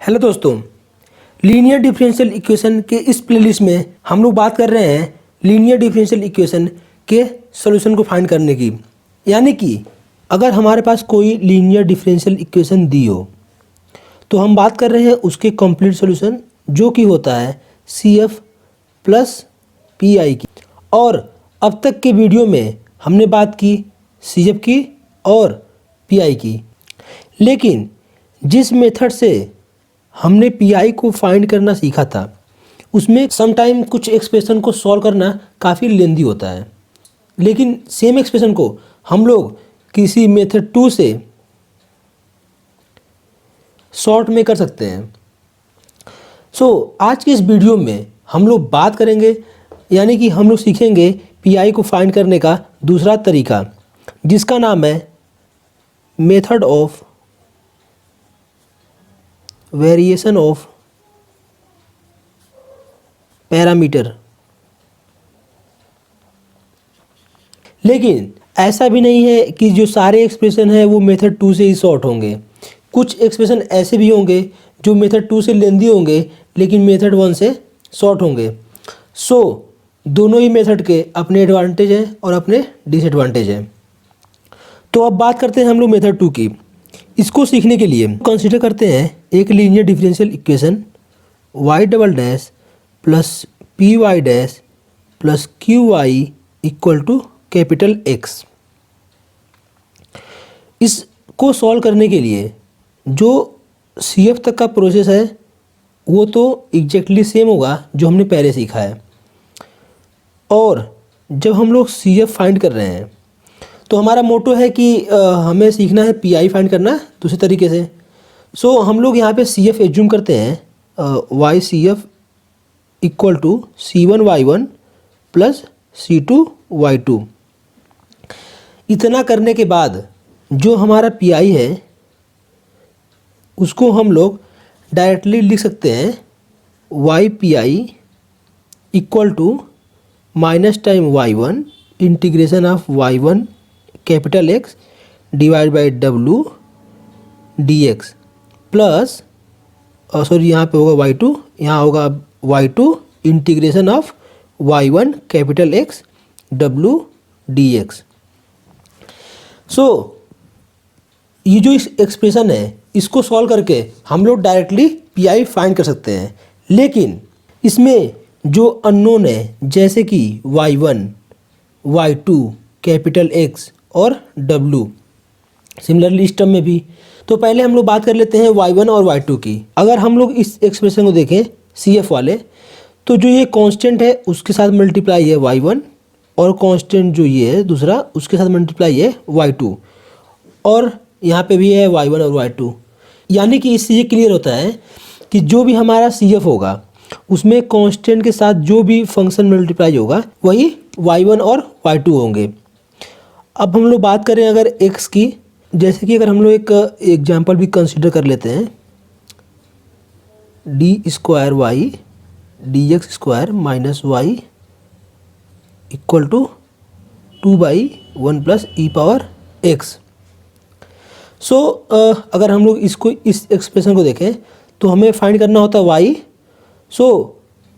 Hello दोस्तों, linear differential equation के इस प्लेलिस्ट में हम लोग बात कर रहे हैं लीनियर डिफरेंशियल इक्वेशन के सॉल्यूशन को फाइंड करने की। यानी कि अगर हमारे पास कोई लीनियर डिफरेंशियल इक्वेशन दी हो तो हम बात कर रहे हैं उसके कंप्लीट सॉल्यूशन, जो कि होता है CF प्लस PI की। और अब तक के वीडियो में हमने बात की CF की और PI की, लेकिन जिस मेथड से हमने PI को फाइंड करना सीखा था उसमें समटाइम कुछ एक्सप्रेशन को सॉल्व करना काफ़ी लेंदी होता है, लेकिन सेम एक्सप्रेशन को हम लोग किसी मेथड 2 से शॉर्ट में कर सकते हैं। आज की इस वीडियो में हम लोग बात करेंगे, यानी कि हम लोग सीखेंगे PI को फाइंड करने का दूसरा तरीका, जिसका नाम है method of variation of parameter. लेकिन ऐसा भी नहीं है कि जो सारे एक्सप्रेशन हैं वो मेथड 2 से ही शॉर्ट होंगे। कुछ एक्सप्रेशन ऐसे भी होंगे जो मेथड 2 से लेंदी होंगे लेकिन मेथड 1 से शॉर्ट होंगे। दोनों ही मेथड के अपने एडवांटेज हैं और अपने डिसएडवांटेज हैं। तो अब बात करते हैं हम लोग मेथड 2 की। इसको सीखने के लिए कंसीडर करते हैं एक linear differential equation y double dash plus PY dash plus QY equal to capital X। इसको सॉल्व करने के लिए जो CF तक का प्रोसेस है वो तो एग्जैक्टली सेम होगा जो हमने पहले सीखा है। और जब हम लोग CF फाइंड कर रहे हैं तो हमारा मोटो है कि हमें सीखना है PI फाइंड करना दूसरे तरीके से। हम लोग यहाँ पे CF एज्यूम करते हैं YCF equal to C1Y1 plus C2Y2। इतना करने के बाद जो हमारा PI है उसको हम लोग डायरेक्टली लिख सकते हैं YPI equal to minus time Y1 integration of Y1 capital X divide by W dx plus यहाँ पे होगा Y2, यहाँ होगा Y2 integration of Y1 capital X W dx। ये जो इस एक्सप्रेशन है इसको सॉल्व करके हम लोग डायरेक्टली PI फाइंड कर सकते हैं। लेकिन इसमें जो अननोन है जैसे कि Y1, Y2 कैपिटल X और W, सिमिलरली इस टर्म में भी। तो पहले हम लोग बात कर लेते हैं Y1 और Y2 की। अगर हम लोग इस एक्सप्रेशन को देखें CF वाले, तो जो ये कांस्टेंट है उसके साथ मल्टीप्लाई है Y1 और कांस्टेंट जो ये है दूसरा उसके साथ मल्टीप्लाई है Y2, और यहाँ पे भी है Y1 और Y2। यानी कि इससे ये क्लियर होता है कि जो भी हमारा CF होगा उसमें कांस्टेंट के साथ जो भी फंक्शन मल्टीप्लाई होगा वही Y1 और Y2 होंगे। अब हम लोग बात करें अगर X की, जैसे कि अगर हम लोग एक एग्जांपल भी कंसीडर कर लेते हैं d² y dx² minus y equal to 2/1 plus e⁻x। अगर हम लोग इस एक्सप्रेशन को देखें तो हमें फाइंड करना होता है y।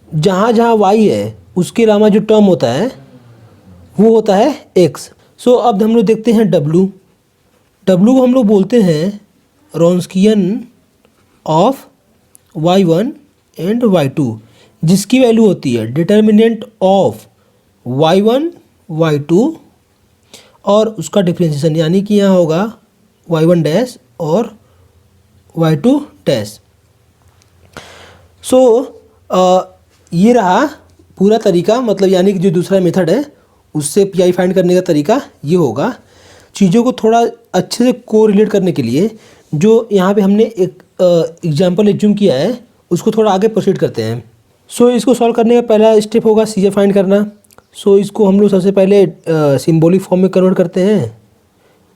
जहाँ y है उसके अलावा जो टर्म होता है वो होता है x। अब हम लोग देखते हैं W को हम लोग बोलते हैं रॉन्स्कियन ऑफ Y1 एंड Y2, जिसकी वैल्यू होती है डिटर्मिनेंट ऑफ Y1 Y2 और उसका डिफरेंशिएशन, यानी कि यहाँ होगा Y1 डैश और Y2 डैश। ये रहा पूरा तरीका, मतलब यानी कि जो दूसरा मेथड है उससे PI फाइंड करने का तरीका ये होगा। चीज़ों को थोड़ा अच्छे से कोरिलेट करने के लिए जो यहाँ पे हमने एक एग्जांपल एज्यूम किया है उसको थोड़ा आगे प्रोसीड करते हैं। इसको सॉल्व करने का पहला स्टेप होगा CF फाइंड करना। इसको हम लोग सबसे पहले सिंबॉलिक फॉर्म में कन्वर्ट करते हैं।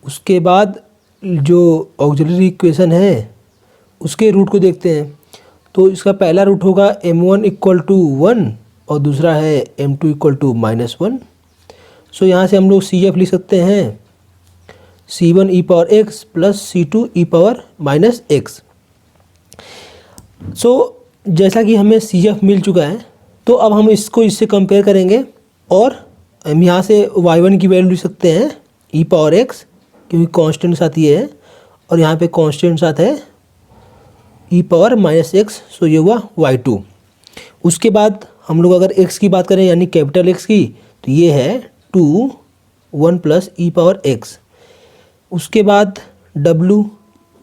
उसके बाद जो ऑक्सिलरी इक्वेशन है उसके रूट को देखते हैं। तो इसका पहला रूट होगा m1 इक्वल टू 1 और दूसरा है m2 इक्वल टू -1। यहाँ से हम लोग CF लिख सकते हैं C1 e⁻x plus C2 e⁻x। सो जैसा कि हमें सी एफ मिल चुका है, तो अब हम इसको इससे कंपेयर करेंगे और हम यहाँ से y1 की वैल्यू लिख सकते हैं ई पावर एक्स, क्योंकि कांस्टेंट साथ ये है और यहाँ पे कांस्टेंट साथ है ई पावर माइनस एक्स, सो ये हुआ y2। उसके बाद हम लोग अगर x की बात करें यानी कैपिटल X की, तो ये है 2 1 प्लस ई पावर एक्स। उसके बाद w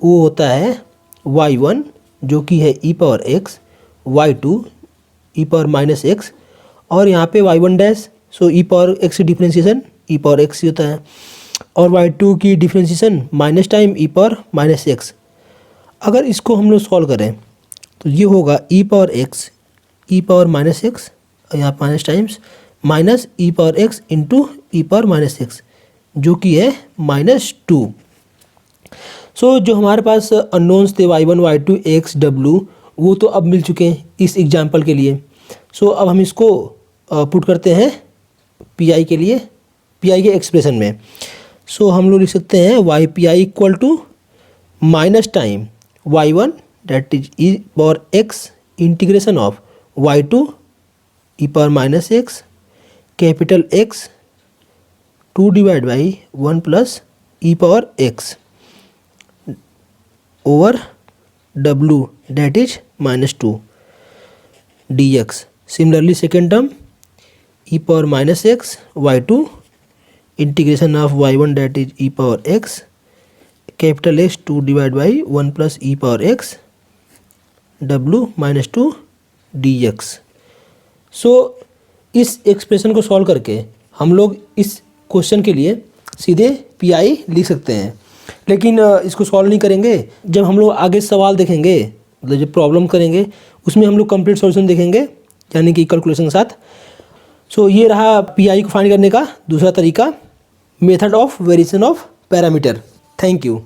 वो होता है y1 जो कि है ई power x, y2 E power minus x, और यहाँ पे y1 डैश, सो ई पावर एक्स की डिफ्रेंशिएशन ई पावर एक्स ही होता है, और y2 की डिफ्रेंशिएशन माइनस टाइम ई पावर माइनस एक्स। अगर इसको हम लोग सॉल्व करें तो ये होगा ई पावर एक्स ई पावर माइनस एक्स, यहाँ माइनस टाइम्स माइनस ई पावर एक्स इंटू ई पावर माइनस एक्स, जो कि है -2। सो जो हमारे पास अननोन्स थे y1 y2 x w, वो तो अब मिल चुके हैं इस एग्जाम्पल के लिए। सो अब हम इसको पुट करते हैं पी के लिए, पी के एक्सप्रेशन में। सो हम लोग लिख सकते हैं Y P I equal to minus time y1 that is E power X integration of y2 E power minus X capital X 2 divide by 1 plus E power X over w that is -2 dx। Similarly second term e power minus x y2 integration of y1 that is e power x capital X 2 divided by 1 plus e power x w -2 dx। सो इस expression को solve करके हम लोग इस question के लिए सीधे P I लिख सकते हैं, लेकिन इसको सॉल्व नहीं करेंगे। जब हम लोग आगे सवाल देखेंगे, मतलब जब प्रॉब्लम करेंगे, उसमें हम लोग कंप्लीट सॉल्यूशन देखेंगे यानी कि कैलकुलेशन के साथ। सो ये रहा पी आई को फाइंड करने का दूसरा तरीका, method of variation of parameter. Thank you.